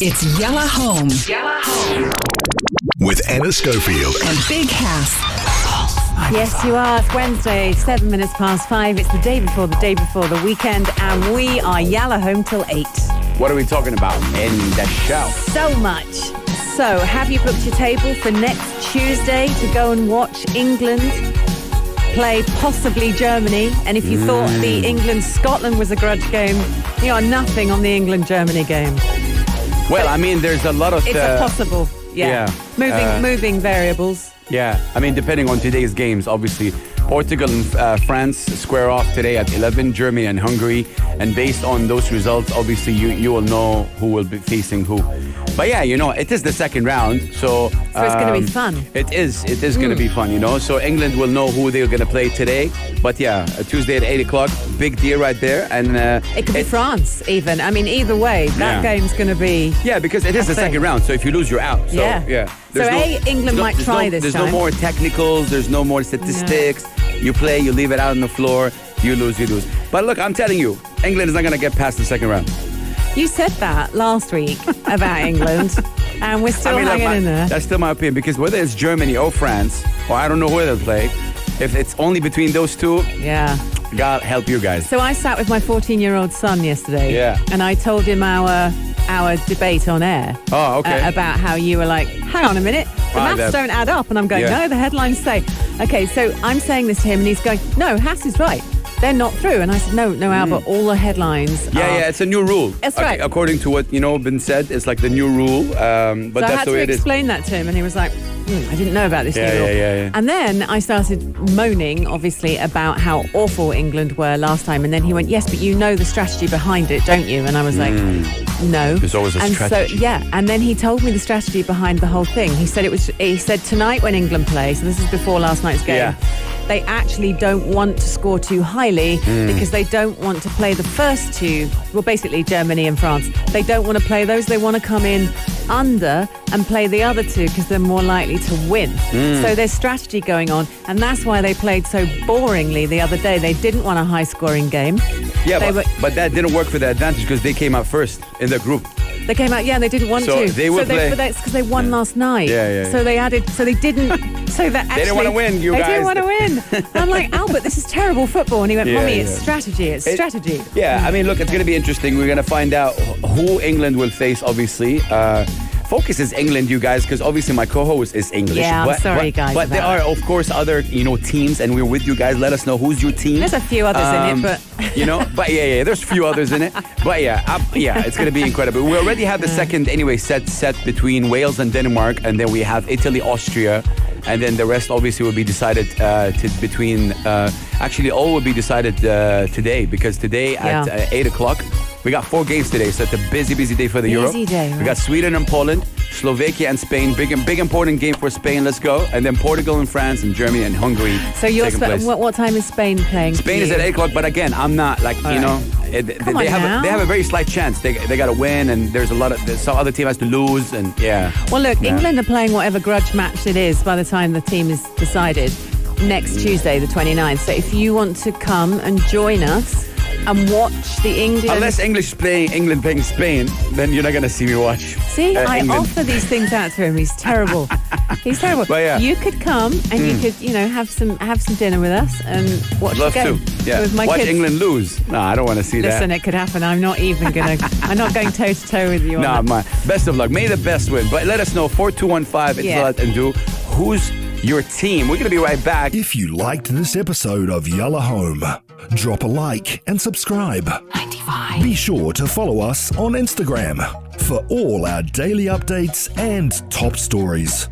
It's Yalla Home. Yalla Home. With Anna Schofield. And Big House. Yes, you are. It's Wednesday, 7 minutes past 5. It's the day before the weekend, and we are Yalla Home till 8. What are we talking about in the show? So much. So, have you booked your table for next Tuesday to go and watch England play possibly Germany? And if you thought the England-Scotland was a grudge game, you are nothing on the England-Germany game. Well, I mean, there's a lot of... It's a possible, moving variables. Yeah, I mean, depending on today's games, obviously, Portugal and France square off today at 11, Germany and Hungary. And based on those results, obviously, you will know who will be facing who. But yeah, you know, it is the second round, so it's going to be fun. It is going to be fun, you know. So England will know who they're going to play today. But yeah, Tuesday at 8 o'clock, big deal right there. And it could be France, even. I mean, either way, that game's going to be... Yeah, because it is the second round, so if you lose, you're out. So, yeah. England might try this time. There's no more technicals, there's no more statistics. No. You play, you leave it out on the floor, you lose, you lose. But look, I'm telling you, England is not going to get past the second round. You said that last week about England, and we're still hanging in there. That's still my opinion, because whether it's Germany or France, or I don't know where they'll play, if it's only between those two, God help you guys. So I sat with my 14-year-old son yesterday, and I told him our debate on air. Oh, okay. About how you were like, hang on a minute, the maths don't add up. And I'm going, no, the headlines say. Okay, so I'm saying this to him, and he's going, no, Hass is right. They're not through. And I said, no, Albert, all the headlines Yeah, it's a new rule. That's right. According to what, been said, it's like the new rule. But so that's I had the way to it is. explain that to him, and he was like, I didn't know about this new rule. Yeah. And then I started moaning, obviously, about how awful England were last time. And then he went, yes, but you know the strategy behind it, don't you? And I was like, no. There's always a strategy. So, and then he told me the strategy behind the whole thing. He said tonight when England play, so this is before last night's game, they actually don't want to score too highly because they don't want to play the first two, well, basically Germany and France. They don't want to play those. They want to come in under and play the other two because they're more likely to win. So there's strategy going on, and that's why they played so boringly the other day. They didn't want a high-scoring game. Yeah, but that didn't work for their advantage because they came out first in their group. They came out, and they didn't want to. They would play. That's because they won last night. Yeah. So they added. So they didn't. So that actually, they didn't want to win. They didn't want to win. And I'm like, Albert, this is terrible football. And he went, Mommy, it's strategy. It's strategy. Yeah, I mean, look, it's going to be interesting. We're going to find out who England will face. Obviously. Focus is England, you guys, because obviously my co-host is English. Yeah, I'm sorry, guys. But there are, of course, other, teams, and we're with you guys. Let us know who's your team. There's a few others in it, but... but there's a few others in it. But it's going to be incredible. We already have the second, set between Wales and Denmark, and then we have Italy, Austria, and then the rest obviously will be decided actually all will be decided today, because today at 8 o'clock, we got 4 games today, so it's a busy day for the Euro. Busy day, right? We got Sweden and Poland, Slovakia and Spain. Big important game for Spain. Let's go. And then Portugal and France and Germany and Hungary. So what time is Spain playing? Spain is at 8 o'clock, but again, I'm not they have a very slight chance. They got to win, and there's some other team has to lose, and Well, look, England are playing whatever grudge match it is by the time the team is decided next Tuesday, the 29th. So if you want to come and join us and watch the England... Unless England playing Spain, then you're not going to see me watch. See, I offer these things out to him. He's terrible. He's terrible. But you could come and you could, have some dinner with us and watch the game. With my watch kids. England lose. No, I don't want to see that. Listen, it could happen. I'm not going toe to toe with you on that. Best of luck. May the best win. But let us know, 4215, and do who's your team. We're going to be right back. If you liked this episode of Yalla Home, drop a like and subscribe. 95. Be sure to follow us on Instagram for all our daily updates and top stories.